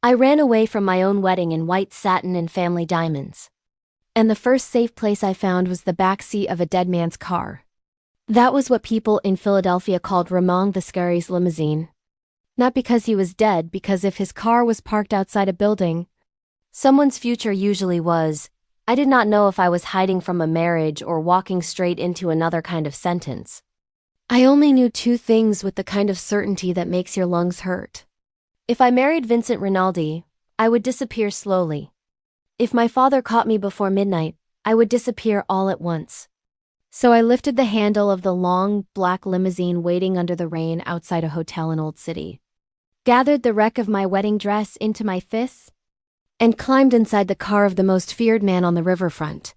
I ran away from my own wedding in white satin and family diamonds. And the first safe place I found was the back seat of a dead man's car. That was what people in Philadelphia called Ramon Viscari's limousine. Not because he was dead, because if his car was parked outside a building, someone's future usually was. I did not know if I was hiding from a marriage or walking straight into another kind of sentence. I only knew two things with the kind of certainty that makes your lungs hurt. If I married Vincent Rinaldi, I would disappear slowly. If my father caught me before midnight, I would disappear all at once. So I lifted the handle of the long, black limousine waiting under the rain outside a hotel in Old City, gathered the wreck of my wedding dress into my fists, and climbed inside the car of the most feared man on the riverfront.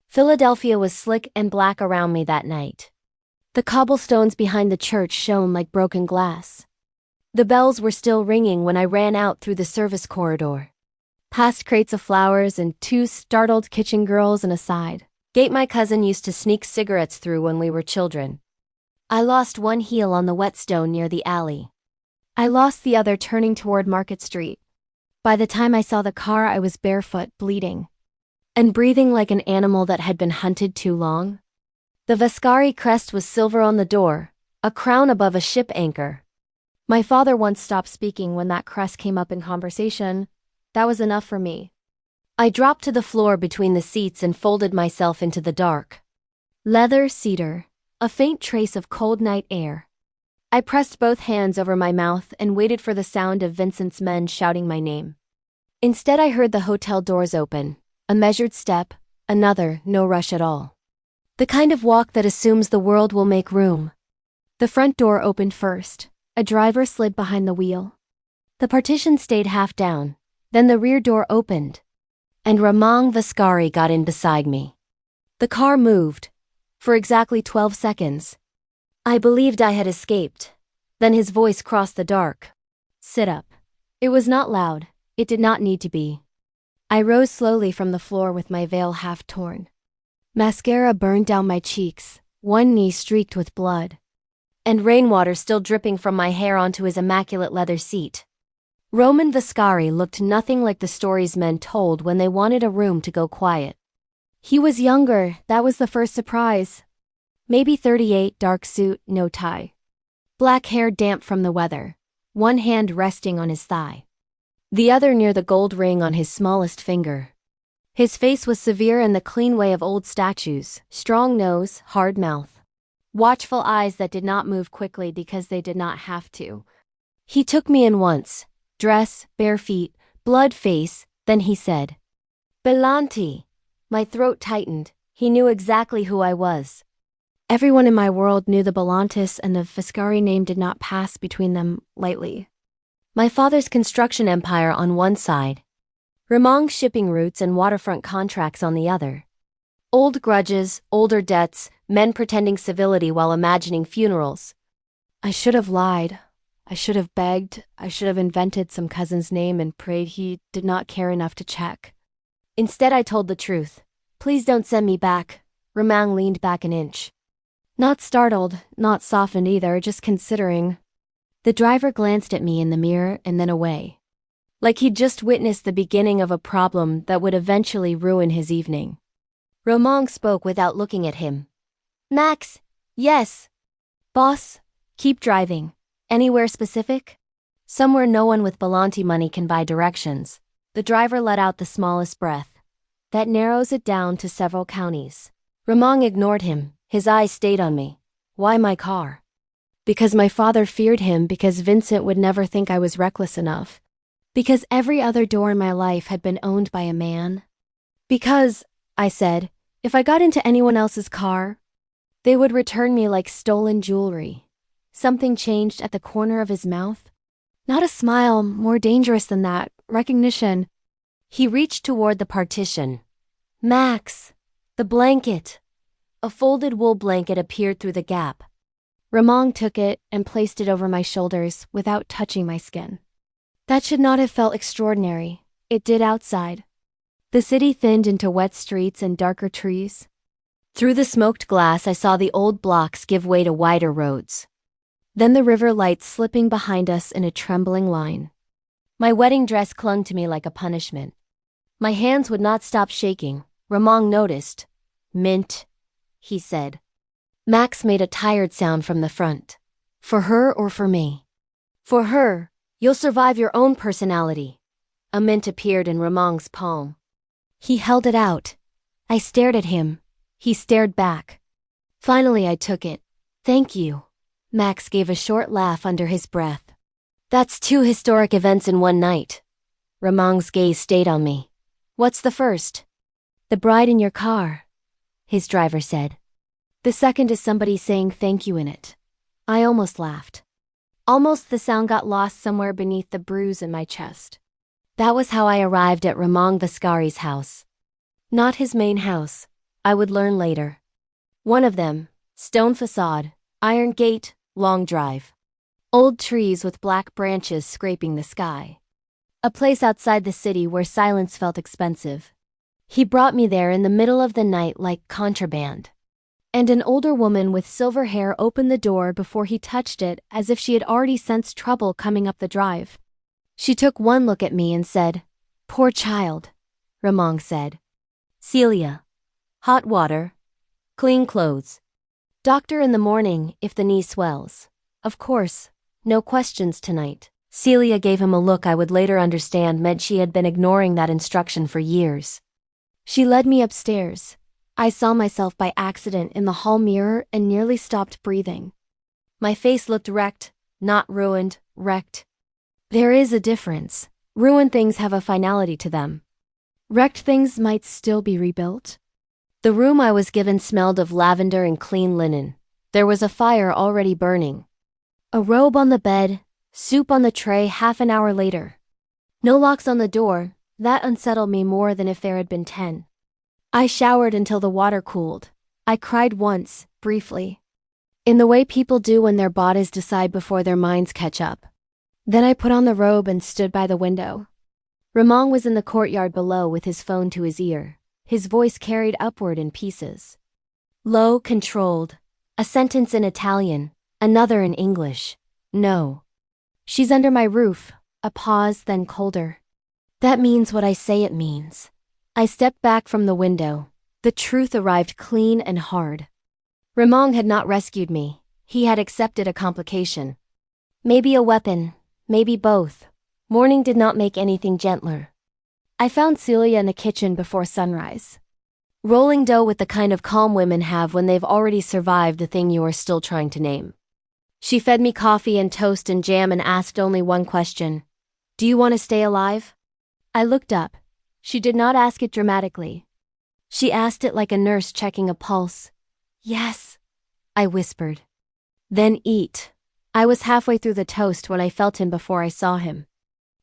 Philadelphia was slick and black around me that night. The cobblestones behind the church shone like broken glass. The bells were still ringing when I ran out through the service corridor, past crates of flowers and two startled kitchen girls and a side gate my cousin used to sneak cigarettes through when we were children. I lost one heel on the whetstone near the alley. I lost the other turning toward Market Street. By the time I saw the car, I was barefoot, bleeding, and breathing like an animal that had been hunted too long. The Viscari crest was silver on the door, a crown above a ship anchor. My father once stopped speaking when that crest came up in conversation. That was enough for me. I dropped to the floor between the seats and folded myself into the dark. Leather, cedar, a faint trace of cold night air. I pressed both hands over my mouth and waited for the sound of Vincent's men shouting my name. Instead, I heard the hotel doors open, a measured step, another, no rush at all. The kind of walk that assumes the world will make room. The front door opened first. A driver slid behind the wheel. The partition stayed half down. Then the rear door opened, and Ramon Viscari got in beside me. The car moved. For exactly 12 seconds. I believed I had escaped. Then his voice crossed the dark. Sit up. It was not loud. It did not need to be. I rose slowly from the floor with my veil half torn. Mascara burned down my cheeks, one knee streaked with blood, and rainwater still dripping from my hair onto his immaculate leather seat. Roman Viscari looked nothing like the stories men told when they wanted a room to go quiet. He was younger, that was the first surprise. Maybe 38, dark suit, no tie. Black hair damp from the weather, one hand resting on his thigh, the other near the gold ring on his smallest finger. His face was severe in the clean way of old statues, strong nose, hard mouth, watchful eyes that did not move quickly because they did not have to. He took me in once, dress, bare feet, blood face, then he said, Belanti. My throat tightened. He knew exactly who I was. Everyone in my world knew the Belantis, and the Viscari name did not pass between them lightly. My father's construction empire on one side, Ramon's shipping routes and waterfront contracts on the other. Old grudges, older debts, men pretending civility while imagining funerals. I should have lied. I should have begged. I should have invented some cousin's name and prayed he did not care enough to check. Instead, I told the truth. Please don't send me back. Ramon leaned back an inch. Not startled, not softened either, just considering. The driver glanced at me in the mirror and then away, like he'd just witnessed the beginning of a problem that would eventually ruin his evening. Ramon spoke without looking at him. Max, yes. Boss, keep driving. Anywhere specific? Somewhere no one with Belanti money can buy directions. The driver let out the smallest breath. That narrows it down to several counties. Ramon ignored him. His eyes stayed on me. Why my car? Because my father feared him, because Vincent would never think I was reckless enough. Because every other door in my life had been owned by a man. Because, I said, if I got into anyone else's car, they would return me like stolen jewelry. Something changed at the corner of his mouth. Not a smile, more dangerous than that, recognition. He reached toward the partition. Max, the blanket. A folded wool blanket appeared through the gap. Ramon took it and placed it over my shoulders without touching my skin. That should not have felt extraordinary. It did outside. The city thinned into wet streets and darker trees. Through the smoked glass, I saw the old blocks give way to wider roads. Then the river lights slipping behind us in a trembling line. My wedding dress clung to me like a punishment. My hands would not stop shaking. Ramon noticed. Mint, he said. Max made a tired sound from the front. For her or for me? For her. You'll survive your own personality. A mint appeared in Ramon's palm. He held it out. I stared at him. He stared back. Finally I took it. Thank you. Max gave a short laugh under his breath. That's 2 historic events in one night. Ramon's gaze stayed on me. What's the first? The bride in your car, his driver said. The second is somebody saying thank you in it. I almost laughed. Almost the sound got lost somewhere beneath the bruise in my chest. That was how I arrived at Ramon Viscari's house. Not his main house. I would learn later. One of them, stone facade, iron gate, long drive. Old trees with black branches scraping the sky. A place outside the city where silence felt expensive. He brought me there in the middle of the night like contraband. And an older woman with silver hair opened the door before he touched it, as if she had already sensed trouble coming up the drive. She took one look at me and said, "Poor child," Ramon said. "Celia. Hot water. Clean clothes. Doctor in the morning if the knee swells. Of course, no questions tonight." Celia gave him a look I would later understand meant she had been ignoring that instruction for years. She led me upstairs. I saw myself by accident in the hall mirror and nearly stopped breathing. My face looked wrecked, not ruined, wrecked. There is a difference. Ruined things have a finality to them. Wrecked things might still be rebuilt. The room I was given smelled of lavender and clean linen. There was a fire already burning. A robe on the bed, soup on the tray half an hour later. No locks on the door. That unsettled me more than if there had been 10. I showered until the water cooled. I cried once, briefly. In the way people do when their bodies decide before their minds catch up. Then I put on the robe and stood by the window. Ramon was in the courtyard below with his phone to his ear, his voice carried upward in pieces. Low, controlled. A sentence in Italian, another in English. No. She's under my roof. A pause, then colder. That means what I say it means. I stepped back from the window. The truth arrived clean and hard. Ramon had not rescued me. He had accepted a complication. Maybe a weapon, maybe both. Morning did not make anything gentler. I found Celia in the kitchen before sunrise. Rolling dough with the kind of calm women have when they've already survived the thing you are still trying to name. She fed me coffee and toast and jam and asked only one question. Do you want to stay alive? I looked up. She did not ask it dramatically. She asked it like a nurse checking a pulse. Yes, I whispered. Then eat. I was halfway through the toast when I felt him before I saw him.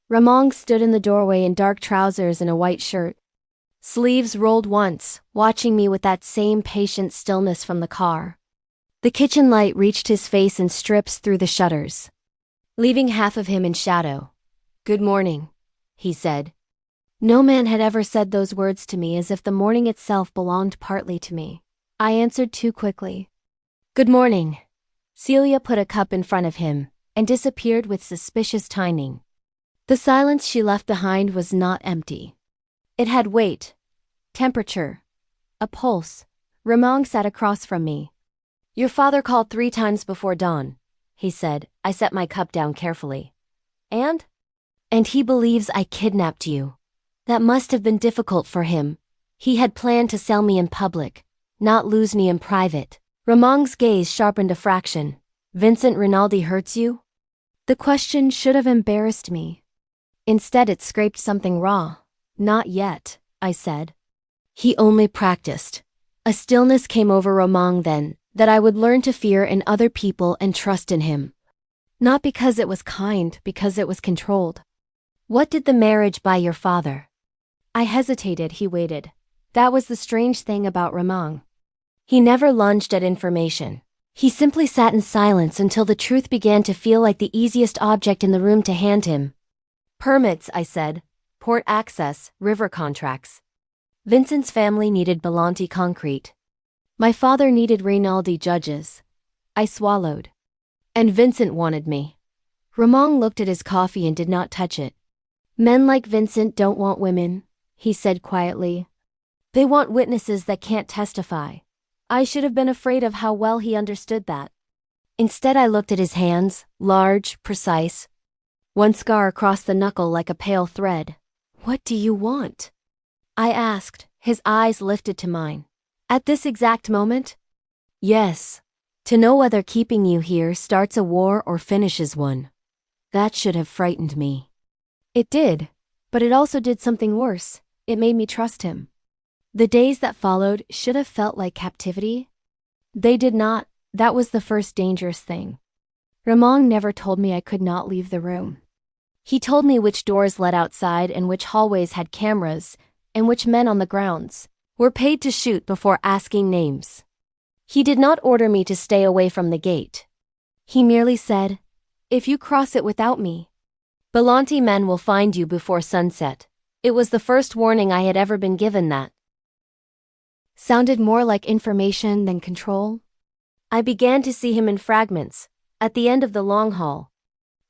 Ramon stood in the doorway in dark trousers and a white shirt. Sleeves rolled once, watching me with that same patient stillness from the car. The kitchen light reached his face in strips through the shutters, leaving half of him in shadow. Good morning, he said. No man had ever said those words to me, as if the morning itself belonged partly to me. I answered too quickly. Good morning. Celia put a cup in front of him and disappeared with suspicious timing. The silence she left behind was not empty. It had weight, temperature, a pulse. Ramon sat across from me. Your father called 3 times before dawn, he said. I set my cup down carefully. And he believes I kidnapped you. That must have been difficult for him. He had planned to sell me in public, not lose me in private. Ramon's gaze sharpened a fraction. Vincent Rinaldi hurts you? The question should have embarrassed me. Instead it scraped something raw. Not yet, I said. He only practiced. A stillness came over Ramon then, that I would learn to fear in other people and trust in him. Not because it was kind, because it was controlled. What did the marriage buy your father? I hesitated. He waited. That was the strange thing about Ramon. He never lunged at information. He simply sat in silence until the truth began to feel like the easiest object in the room to hand him. Permits, I said. Port access, river contracts. Vincent's family needed Belanti concrete. My father needed Rinaldi judges. I swallowed. And Vincent wanted me. Ramon looked at his coffee and did not touch it. Men like Vincent don't want women, he said quietly. They want witnesses that can't testify. I should have been afraid of how well he understood that. Instead, I looked at his hands, large, precise. One scar across the knuckle like a pale thread. What do you want? I asked, his eyes lifted to mine. At this exact moment? Yes. To know whether keeping you here starts a war or finishes one. That should have frightened me. It did, but it also did something worse. It made me trust him. The days that followed should have felt like captivity. They did not. That was the first dangerous thing. Ramon never told me I could not leave the room. He told me which doors led outside and which hallways had cameras, and which men on the grounds were paid to shoot before asking names. He did not order me to stay away from the gate. He merely said, "If you cross it without me, Belanti men will find you before sunset." It was the first warning I had ever been given that sounded more like information than control. I began to see him in fragments, at the end of the long hall,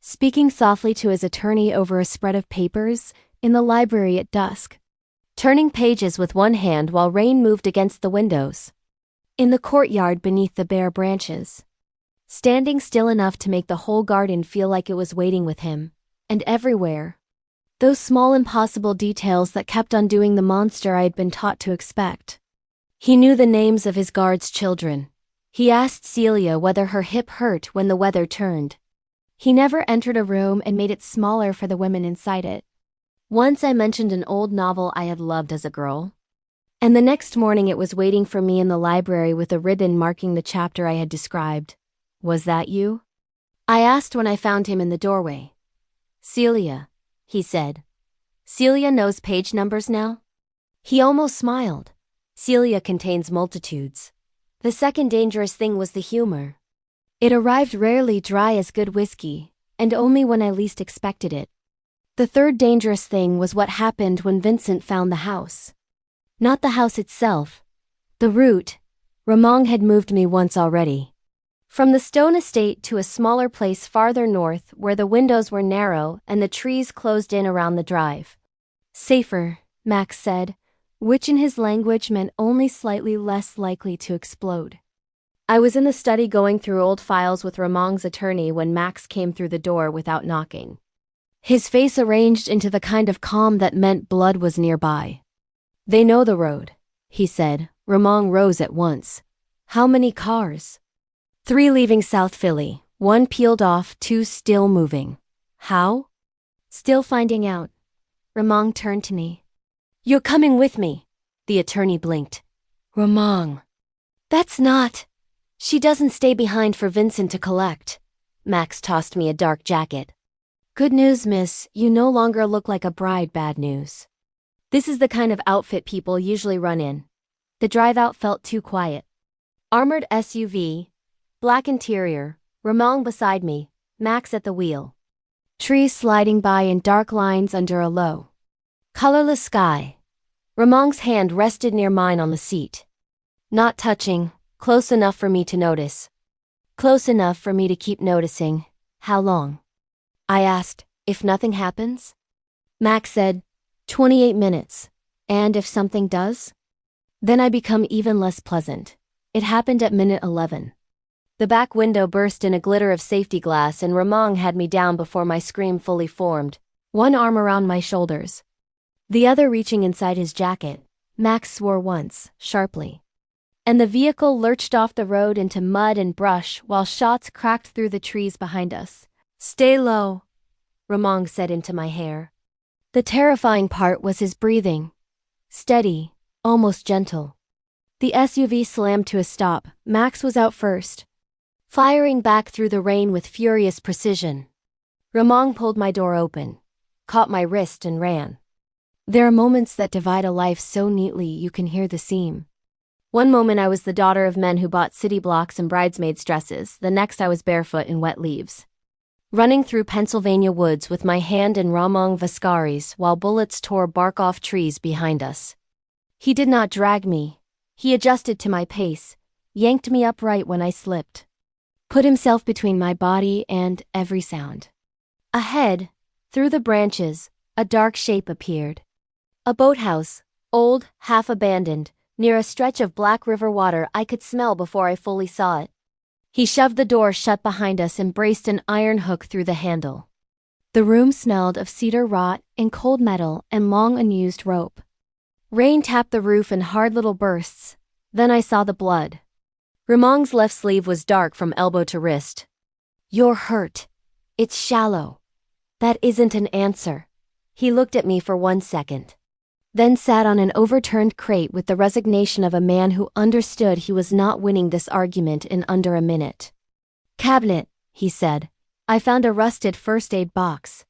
speaking softly to his attorney over a spread of papers, in the library at dusk, turning pages with one hand while rain moved against the windows, in the courtyard beneath the bare branches, standing still enough to make the whole garden feel like it was waiting with him, and everywhere, those small impossible details that kept undoing the monster I had been taught to expect. He knew the names of his guards' children. He asked Celia whether her hip hurt when the weather turned. He never entered a room and made it smaller for the women inside it. Once I mentioned an old novel I had loved as a girl, and the next morning it was waiting for me in the library with a ribbon marking the chapter I had described. "Was that you?" I asked when I found him in the doorway. "Celia," he said. "Celia knows page numbers now?" He almost smiled. Celia contains multitudes. The second dangerous thing was the humor. It arrived rarely dry as good whiskey, and only when I least expected it. The third dangerous thing was what happened when Vincent found the house. Not the house itself. The route. Ramon had moved me once already. From the stone estate to a smaller place farther north where the windows were narrow and the trees closed in around the drive. Safer, Max said, which in his language meant only slightly less likely to explode. I was in the study going through old files with Ramon's attorney when Max came through the door without knocking. His face arranged into the kind of calm that meant blood was nearby. "They know the road," he said. Ramon rose at once. "How many cars?" "3 leaving South Philly, 1 peeled off, 2 still moving." "How?" "Still finding out." Ramon turned to me. "You're coming with me." The attorney blinked. "Ramon." "That's not." "She doesn't stay behind for Vincent to collect." Max tossed me a dark jacket. "Good news, miss, you no longer look like a bride. Bad news. This is the kind of outfit people usually run in." The drive-out felt too quiet. Armored SUV, black interior, Ramon beside me, Max at the wheel. Trees sliding by in dark lines under a low, colorless sky. Ramon's hand rested near mine on the seat. Not touching, close enough for me to notice. Close enough for me to keep noticing. "How long?" I asked. "If nothing happens?" Max said, 28 minutes. "And if something does?" Then I become even less pleasant. It happened at minute 11. The back window burst in a glitter of safety glass and Ramon had me down before my scream fully formed, one arm around my shoulders, the other reaching inside his jacket. Max swore once, sharply. And the vehicle lurched off the road into mud and brush while shots cracked through the trees behind us. "Stay low," Ramon said into my hair. The terrifying part was his breathing. Steady, almost gentle. The SUV slammed to a stop. Max was out first, firing back through the rain with furious precision. Ramon pulled my door open, caught my wrist and ran. There are moments that divide a life so neatly you can hear the seam. One moment I was the daughter of men who bought city blocks and bridesmaids' dresses, the next I was barefoot in wet leaves, running through Pennsylvania woods with my hand in Ramon Vascari's while bullets tore bark off trees behind us. He did not drag me. He adjusted to my pace, yanked me upright when I slipped, put himself between my body and every sound. Ahead, through the branches, A dark shape appeared. A boathouse, old, half abandoned, near a stretch of black river water I could smell before I fully saw it. He shoved the door shut behind us and braced an iron hook through the handle. The room smelled of cedar rot and cold metal and long unused rope. Rain tapped the roof in hard little bursts. Then I saw the blood. Ramong's left sleeve was dark from elbow to wrist. "You're hurt. It's shallow." "That isn't an answer." He looked at me for 1 second. Then sat on an overturned crate with the resignation of a man who understood he was not winning this argument in under a minute. "Cabinet," he said. I found a rusted first aid box.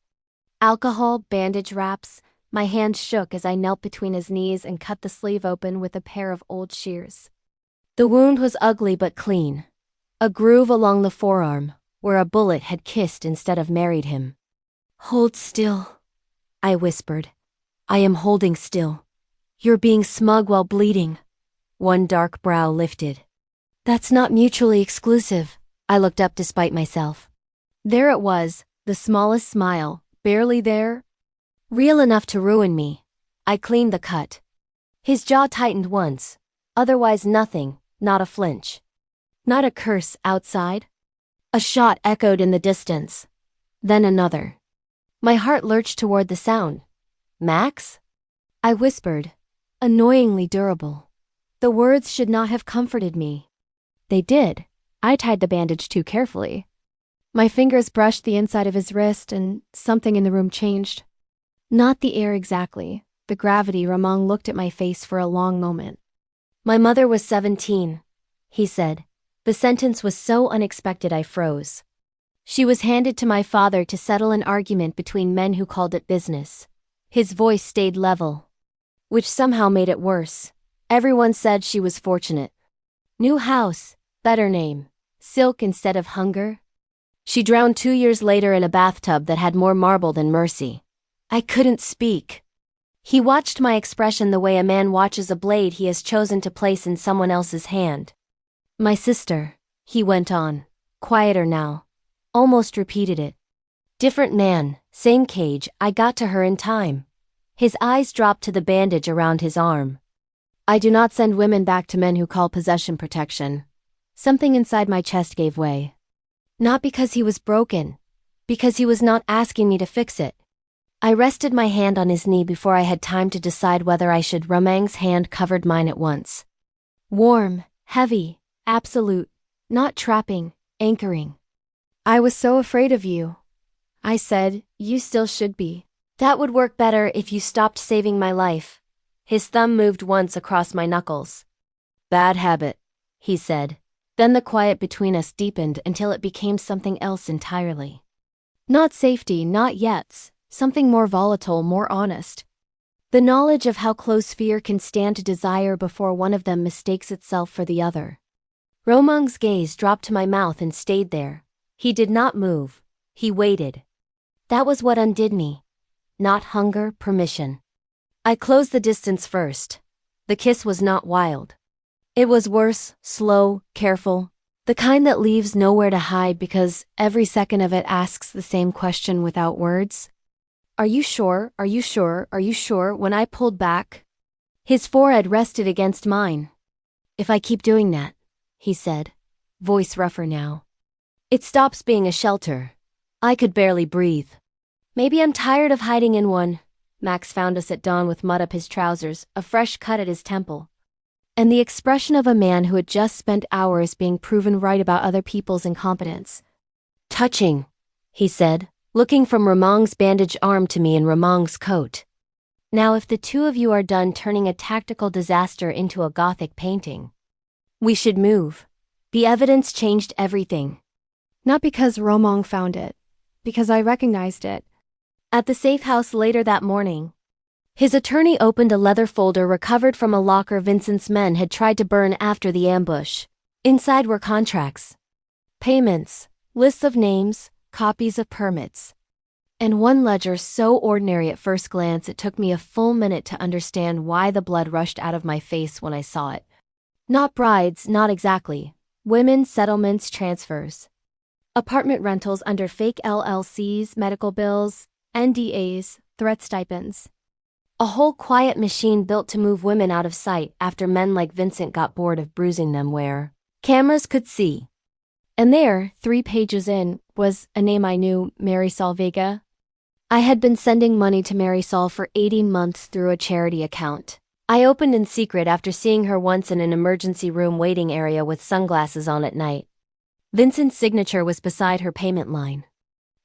Alcohol, bandage wraps. My hand shook as I knelt between his knees and cut the sleeve open with a pair of old shears. The wound was ugly but clean. A groove along the forearm, where a bullet had kissed instead of married him. "Hold still," I whispered. "I am holding still. You're being smug while bleeding." One dark brow lifted. "That's not mutually exclusive." I looked up despite myself. There it was, the smallest smile, barely there. Real enough to ruin me. I cleaned the cut. His jaw tightened once. Otherwise nothing, not a flinch. Not a curse outside. A shot echoed in the distance. Then another. My heart lurched toward the sound. "Max?" I whispered. Annoyingly durable. The words should not have comforted me. They did. I tied the bandage too carefully. My fingers brushed the inside of his wrist and something in the room changed. Not the air exactly. The gravity. Ramon looked at my face for a long moment. "My mother was 17, he said. The sentence was so unexpected I froze. "She was handed to my father to settle an argument between men who called it business." His voice stayed level. "Which somehow made it worse. Everyone said she was fortunate. New house, better name. Silk instead of hunger. She drowned 2 years later in a bathtub that had more marble than mercy." I couldn't speak. He watched my expression the way a man watches a blade he has chosen to place in someone else's hand. "My sister," he went on, quieter now. Almost repeated it. "Different man, same cage, I got to her in time." His eyes dropped to the bandage around his arm. "I do not send women back to men who call possession protection." Something inside my chest gave way. Not because he was broken. Because he was not asking me to fix it. I rested my hand on his knee before I had time to decide whether I should. Ramang's hand covered mine at once. Warm, heavy, absolute, not trapping, anchoring. "I was so afraid of you," I said. "You still should be." "That would work better if you stopped saving my life." His thumb moved once across my knuckles. "Bad habit," he said. Then the quiet between us deepened until it became something else entirely. Not safety, not yet. Something more volatile, more honest. The knowledge of how close fear can stand to desire before one of them mistakes itself for the other. Romang's gaze dropped to my mouth and stayed there. He did not move. He waited. That was what undid me. Not hunger, permission. I closed the distance first. The kiss was not wild. It was worse, slow, careful. The kind that leaves nowhere to hide because every second of it asks the same question without words. "Are you sure? Are you sure? Are you sure?" When I pulled back, his forehead rested against mine. "If I keep doing that," he said, voice rougher now, "it stops being a shelter." I could barely breathe. "Maybe I'm tired of hiding in one." Max found us at dawn with mud up his trousers, a fresh cut at his temple, and the expression of a man who had just spent hours being proven right about other people's incompetence. "Touching," he said, looking from Ramang's bandaged arm to me in Ramang's coat. "Now if the two of you are done turning a tactical disaster into a Gothic painting, we should move." The evidence changed everything. Not because Ramang found it, because I recognized it. At the safe house later that morning, his attorney opened a leather folder recovered from a locker Vincent's men had tried to burn after the ambush. Inside were contracts, payments, lists of names, copies of permits, and one ledger so ordinary at first glance it took me a full minute to understand why the blood rushed out of my face when I saw it. Not brides, not exactly. Women, settlements, transfers. Apartment rentals under fake LLCs, medical bills, NDAs, threat stipends. A whole quiet machine built to move women out of sight after men like Vincent got bored of bruising them where cameras could see. And there, 3 pages in, was a name I knew, Marisol Vega. I had been sending money to Marisol for 18 months through a charity account. I opened in secret after seeing her once in an emergency room waiting area with sunglasses on at night. Vincent's signature was beside her payment line.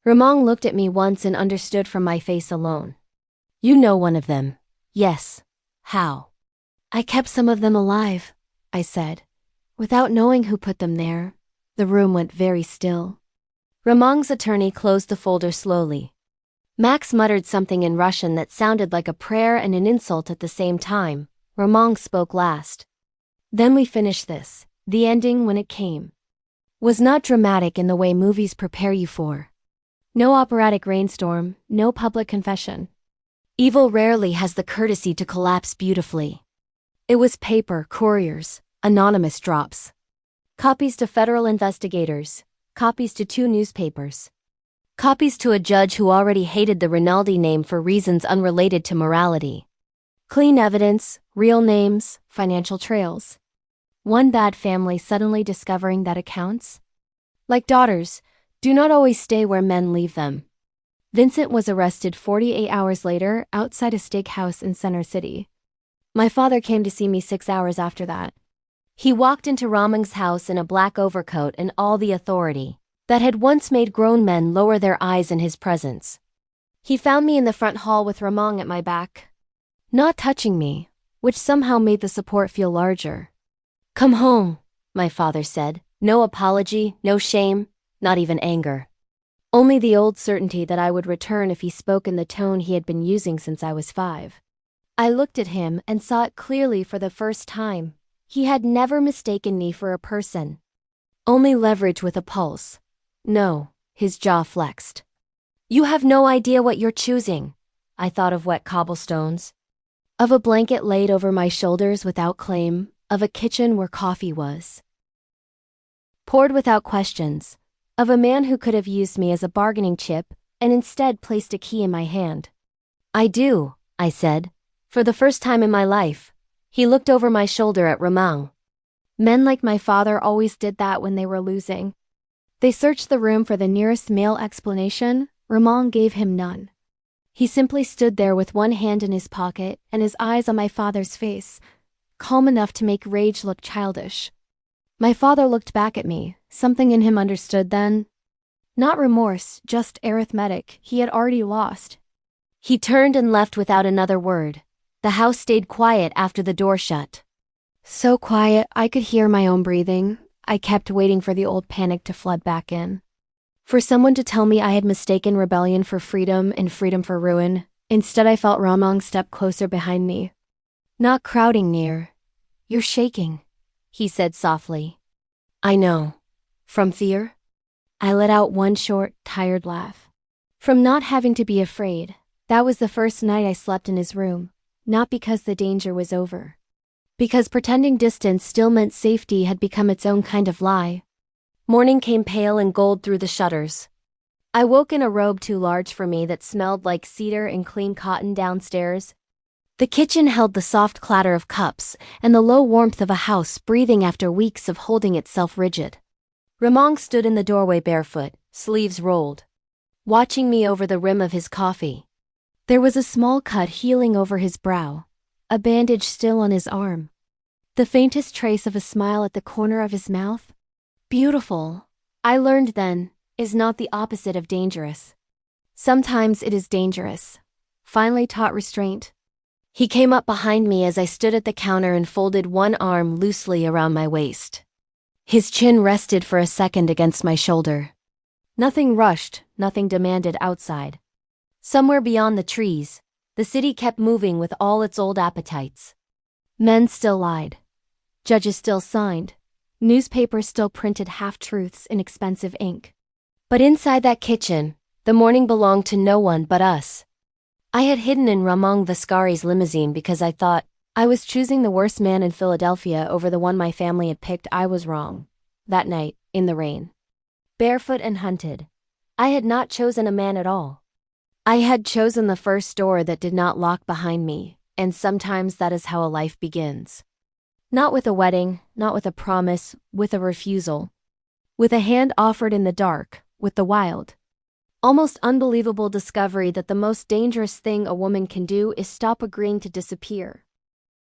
Ramon looked at me once and understood from my face alone. You know one of them. Yes. How? I kept some of them alive, I said. Without knowing who put them there. The room went very still. Ramon's attorney closed the folder slowly. Max muttered something in Russian that sounded like a prayer and an insult at the same time. Ramon spoke last. Then we finished this. The ending, when it came, was not dramatic in the way movies prepare you for. No operatic rainstorm, no public confession. Evil rarely has the courtesy to collapse beautifully. It was paper, couriers, anonymous drops. Copies to federal investigators, copies to 2 newspapers. Copies to a judge who already hated the Rinaldi name for reasons unrelated to morality. Clean evidence, real names, financial trails. One bad family suddenly discovering that accounts, like daughters, do not always stay where men leave them. Vincent was arrested 48 hours later outside a steakhouse in Center City. My father came to see me 6 hours after that. He walked into Ramon's house in a black overcoat and all the authority that had once made grown men lower their eyes in his presence. He found me in the front hall with Ramon at my back, not touching me, which somehow made the support feel larger. Come home, my father said. No apology, no shame, not even anger. Only the old certainty that I would return if he spoke in the tone he had been using since I was 5. I looked at him and saw it clearly for the first time. He had never mistaken me for a person. Only leverage with a pulse. No, his jaw flexed. You have no idea what you're choosing. I thought of wet cobblestones, of a blanket laid over my shoulders without claim, of a kitchen where coffee was poured without questions, of a man who could have used me as a bargaining chip and instead placed a key in my hand. I do, I said, for the first time in my life. He looked over my shoulder at Ramon. Men like my father always did that when they were losing. They searched the room for the nearest male explanation. Ramon gave him none. He simply stood there with one hand in his pocket and his eyes on my father's face, calm enough to make rage look childish. My father looked back at me. Something in him understood then. Not remorse, just arithmetic. He had already lost. He turned and left without another word. The house stayed quiet after the door shut. So quiet I could hear my own breathing. I kept waiting for the old panic to flood back in. For someone to tell me I had mistaken rebellion for freedom and freedom for ruin. Instead I felt Ramon step closer behind me, not crowding near. You're shaking, he said softly. I know. From fear? I let out one short, tired laugh. From not having to be afraid. That was the first night I slept in his room. Not because the danger was over. Because pretending distance still meant safety had become its own kind of lie. Morning came pale and gold through the shutters. I woke in a robe too large for me that smelled like cedar and clean cotton downstairs. The kitchen held the soft clatter of cups and the low warmth of a house breathing after weeks of holding itself rigid. Ramon stood in the doorway barefoot, sleeves rolled, watching me over the rim of his coffee. There was a small cut healing over his brow, a bandage still on his arm. The faintest trace of a smile at the corner of his mouth. Beautiful, I learned then, is not the opposite of dangerous. Sometimes it is dangerous. Finally taught restraint. He came up behind me as I stood at the counter and folded one arm loosely around my waist. His chin rested for a second against my shoulder. Nothing rushed, nothing demanded outside. Somewhere beyond the trees, the city kept moving with all its old appetites. Men still lied. Judges still signed. Newspapers still printed half-truths in expensive ink. But inside that kitchen, the morning belonged to no one but us. I had hidden in Ramon Vascari's limousine because I thought I was choosing the worst man in Philadelphia over the one my family had picked. I was wrong. That night, in the rain, barefoot and hunted, I had not chosen a man at all. I had chosen the first door that did not lock behind me, and sometimes that is how a life begins. Not with a wedding, not with a promise, with a refusal. With a hand offered in the dark, with the wild, almost unbelievable discovery that the most dangerous thing a woman can do is stop agreeing to disappear.